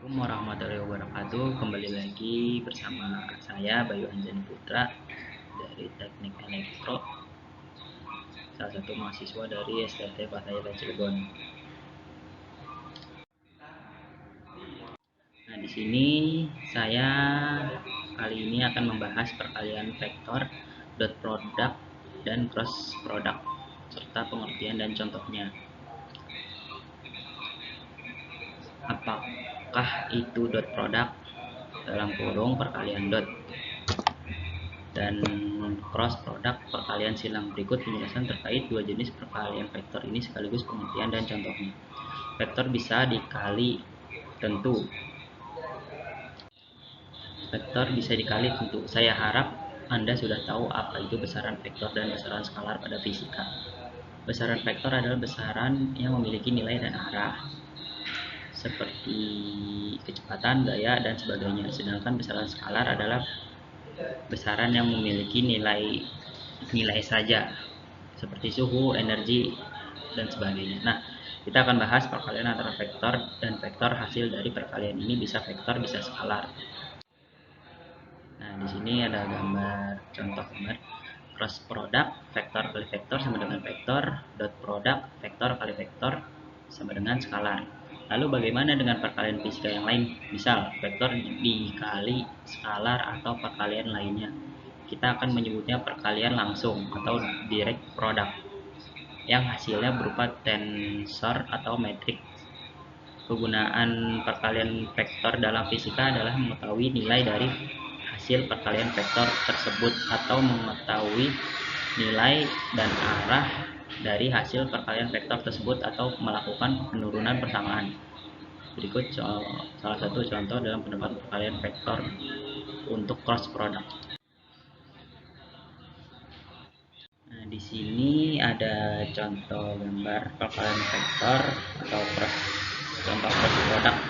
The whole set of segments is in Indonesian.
Assalamualaikum warahmatullahi wabarakatuh. Kembali lagi bersama saya Bayu Anjani Putra dari Teknik Elektro, salah satu mahasiswa dari STT Fatahillah Cilegon. Nah, di sini saya kali ini akan membahas perkalian vektor, dot product, dan cross product serta pengertian dan contohnya. Apakah itu dot product dalam kurung perkalian dot dan cross product perkalian silang? Berikut penjelasan terkait dua jenis perkalian vektor ini sekaligus pengertian dan contohnya. Vektor bisa dikali tentu. Vektor bisa dikali tentu. Saya harap Anda sudah tahu apa itu besaran vektor dan besaran skalar pada fisika. Besaran vektor adalah besaran yang memiliki nilai dan arah, seperti kecepatan, gaya, dan sebagainya. Sedangkan besaran skalar adalah besaran yang memiliki nilai saja, seperti suhu, energi, dan sebagainya. Nah, kita akan bahas perkalian antara vektor dan vektor. Hasil dari perkalian ini bisa vektor, bisa skalar. Nah, di sini ada contoh gambar cross product, vektor kali vektor sama dengan vektor, dot product, vektor kali vektor sama dengan skalar. Lalu bagaimana dengan perkalian fisika yang lain? Misal, vektor dikali skalar atau perkalian lainnya. Kita akan menyebutnya perkalian langsung atau direct product, yang hasilnya berupa tensor atau metrik. Kegunaan perkalian vektor dalam fisika adalah mengetahui nilai dari hasil perkalian vektor tersebut atau mengetahui nilai dan arah dari hasil perkalian vektor tersebut atau melakukan penurunan persamaan. Berikut salah satu contoh dalam pendapat perkalian vektor untuk cross product. Nah, di sini ada contoh gambar perkalian vektor atau contoh cross product.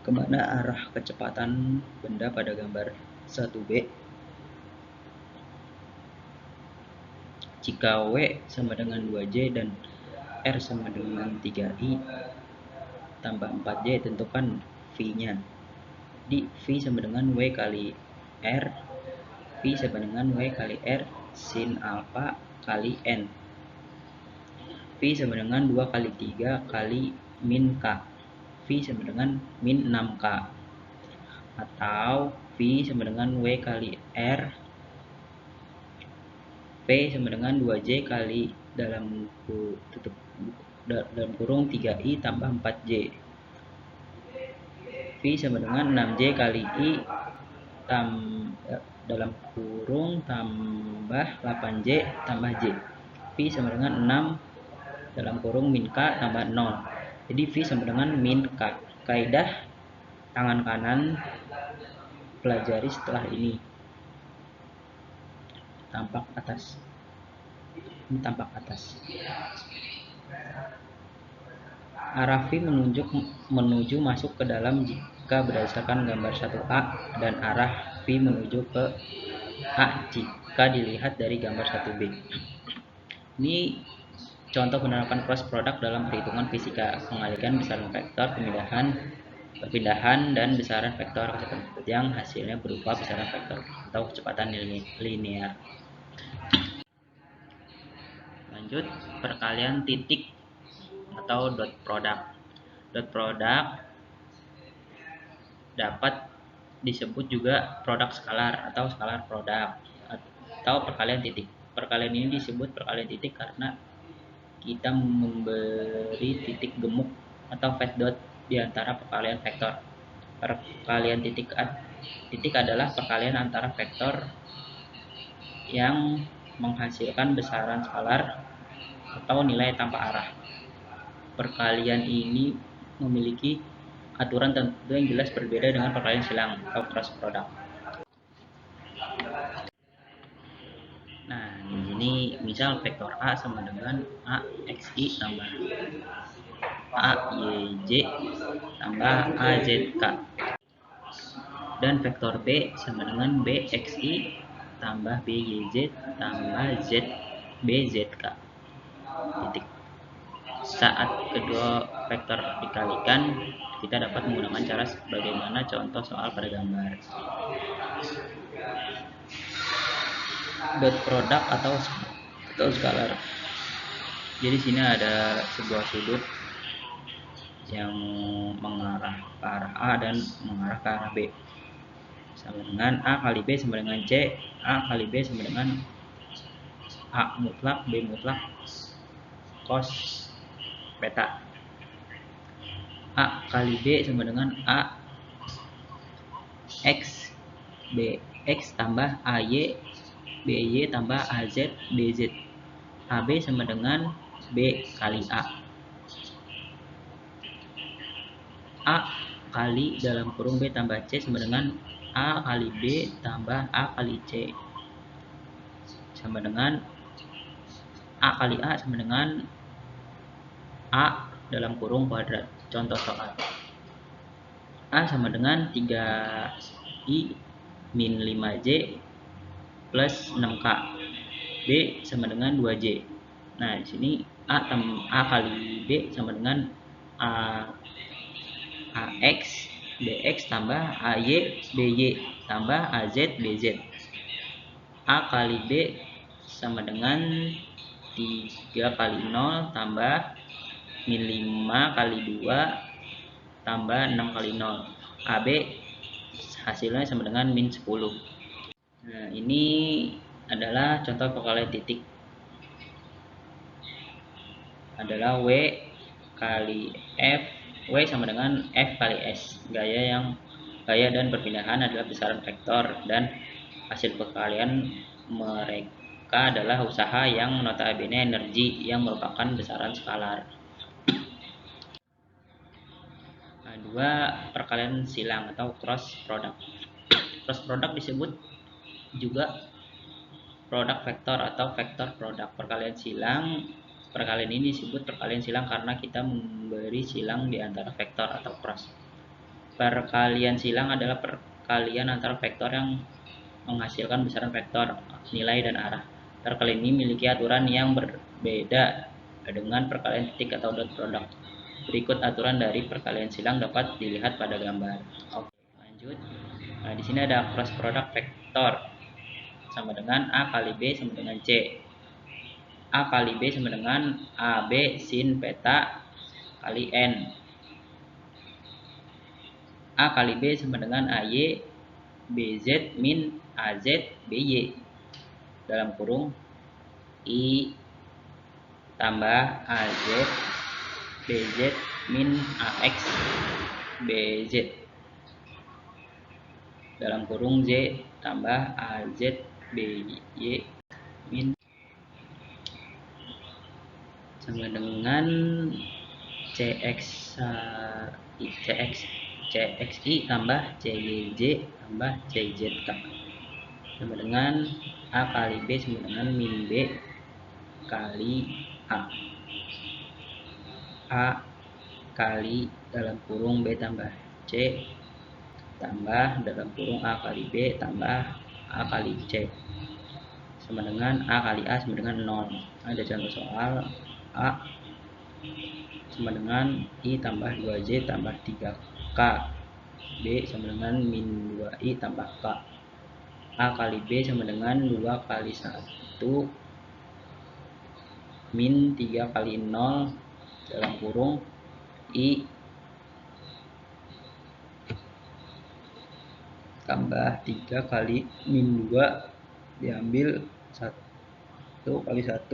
Kemana arah kecepatan benda pada gambar 1B? Jika W sama dengan 2J dan R sama dengan 3I tambah 4J, tentukan V-nya. Di V sama dengan W kali R, V sama dengan W kali R sin alpha kali N. V sama dengan 2 kali 3 kali min K. V sama dengan min 6K. Atau V sama dengan W kali R, V sama dengan 2J kali dalam kurung 3I tambah 4J. V sama dengan 6J kali I dalam kurung tambah 8J tambah J. V sama dengan 6 dalam kurung min K tambah 0. Jadi V sama dengan min K. Kaidah tangan kanan pelajari setelah ini. Tampak atas. Ini tampak atas. Arah V menuju masuk ke dalam jika berdasarkan gambar 1A, dan arah V menuju ke A jika dilihat dari gambar 1B. Ini contoh penerapan cross product dalam perhitungan fisika. Mengalihkan besaran vektor, perpindahan, dan besaran vektor kecepatan yang hasilnya berupa besaran vektor atau kecepatan linear. Lanjut, perkalian titik atau dot product. Dot product dapat disebut juga produk skalar atau skalar produk atau perkalian titik. Perkalian ini disebut perkalian titik karena kita memberi titik gemuk atau fat dot di antara perkalian vektor. Perkalian titik adalah perkalian antara vektor yang menghasilkan besaran skalar atau nilai tanpa arah. Perkalian ini memiliki aturan tertentu yang jelas berbeda dengan perkalian silang atau cross product. Nah, di sini misal vektor A sama dengan AXI tambah AYJ tambah AZK, dan vektor B sama dengan BXI tambah BYZ tambah ZBZK. Titik. Saat kedua vektor dikalikan, kita dapat menggunakan cara sebagaimana contoh soal pada gambar. Dot product atau scalar. Jadi sini ada sebuah sudut yang mengarah ke arah A dan mengarah ke arah B. Sama dengan A kali B sama dengan C, A kali B sama dengan A mutlak, B mutlak, cos beta. A kali B sama dengan A X BX tambah AY BY tambah AZ BZ. AB sama dengan B kali A kali dalam kurung B tambah C sama dengan A kali B tambah A kali C sama dengan A kali A sama dengan A dalam kurung kuadrat. Contoh soal. A sama dengan 3I min 5J plus 6K. B sama dengan 2J. Nah, di sini A kali B sama dengan AX BX tambah AY BY tambah AZ BZ. A kali B sama dengan 3 kali 0 tambah min 5 kali 2 tambah 6 kali 0. AB hasilnya sama dengan min 10. Nah, ini adalah contoh perkalian titik. Adalah W kali F. W sama dengan F kali S. Gaya dan perpindahan adalah besaran vektor dan hasil perkalian mereka adalah usaha yang notabene energi yang merupakan besaran skalar. Nah, dua perkalian silang atau cross product. Cross product disebut juga produk vektor atau vektor produk. Perkalian ini disebut perkalian silang karena kita memberi silang di antara vektor atau cross. Perkalian silang adalah perkalian antara vektor yang menghasilkan besaran vektor, nilai, dan arah. Perkalian ini memiliki aturan yang berbeda dengan perkalian titik atau dot product. Berikut aturan dari perkalian silang dapat dilihat pada gambar. Oke, lanjut. Nah, di sini ada cross product vektor sama dengan A kali B sama dengan C. A kali B sama dengan AB sin beta kali N. A kali B sama dengan AY BZ min AZ BY dalam kurung I tambah AZ BZ min AX BZ dalam kurung Z tambah AZ BY min sama dengan CXI tambah CYJ tambah CZK sama dengan A kali B sama dengan min B kali A kali dalam kurung B tambah C tambah dalam kurung A kali B tambah A kali C sama dengan A kali A sama dengan 0. Ada contoh soal A sama dengan I tambah 2J tambah 3K. B sama dengan min 2I tambah K. A kali B sama dengan 2 kali 1 min 3 kali 0 dalam kurung I tambah 3 kali min 2 diambil 1 kali 1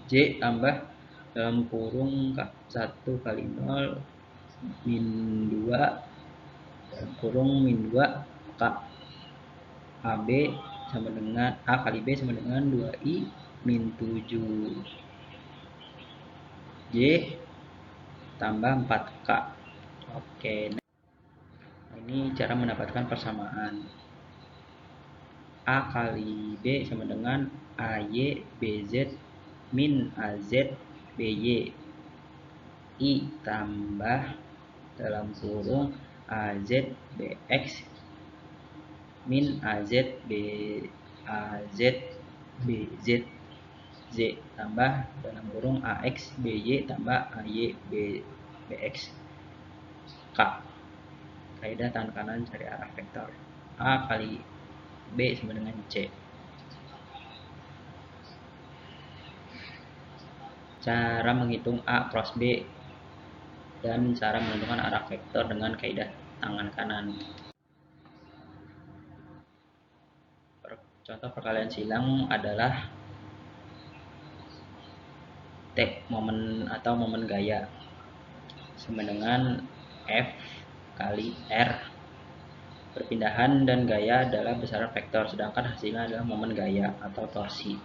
J tambah dalam kurung 1 kali 0 min 2 dalam kurung min 2 K. AB sama dengan A kali B sama dengan 2I min 7 J tambah 4K. Oke, nah ini cara mendapatkan persamaan. A kali B sama dengan AY BZ min AZ BY. I tambah dalam kurung AZ BX min AZ BZ Z tambah dalam kurung AX BY tambah AY BX K. Kaidah tangan kanan cari arah vektor A kali B sama dengan C. Cara menghitung A cross B dan cara menentukan arah vektor dengan kaidah tangan kanan. Contoh perkalian silang adalah T momen atau momen gaya sama dengan F kali R. Perpindahan dan gaya adalah besaran vektor, sedangkan hasilnya adalah momen gaya atau torsi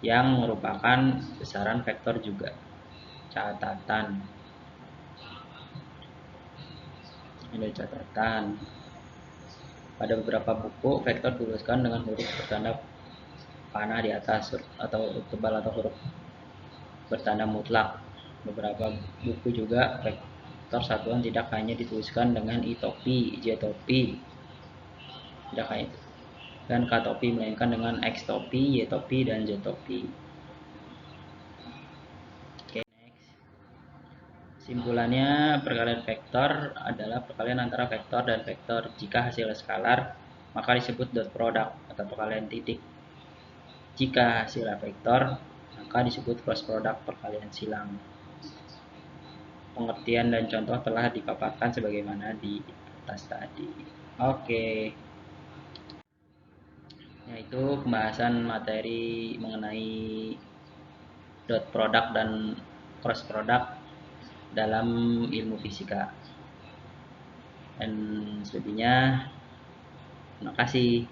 yang merupakan besaran vektor juga. Catatan. Ini catatan. Pada beberapa buku, vektor dituliskan dengan huruf bertanda panah di atas atau huruf tebal atau huruf bertanda mutlak. Beberapa buku juga vektor satuan tidak hanya dituliskan dengan I topi, J topi, tidak hanya dan K topi, melainkan dengan X topi, Y topi, dan Z topi. Oke, next. Simpulannya, perkalian vektor adalah perkalian antara vektor dan vektor. Jika hasilnya skalar, maka disebut dot product atau perkalian titik. Jika hasilnya vektor, maka disebut cross product perkalian silang. Pengertian dan contoh telah dipaparkan sebagaimana di atas tadi. Oke. Yaitu pembahasan materi mengenai dot product dan cross product dalam ilmu fisika. Dan selebihnya, terima kasih.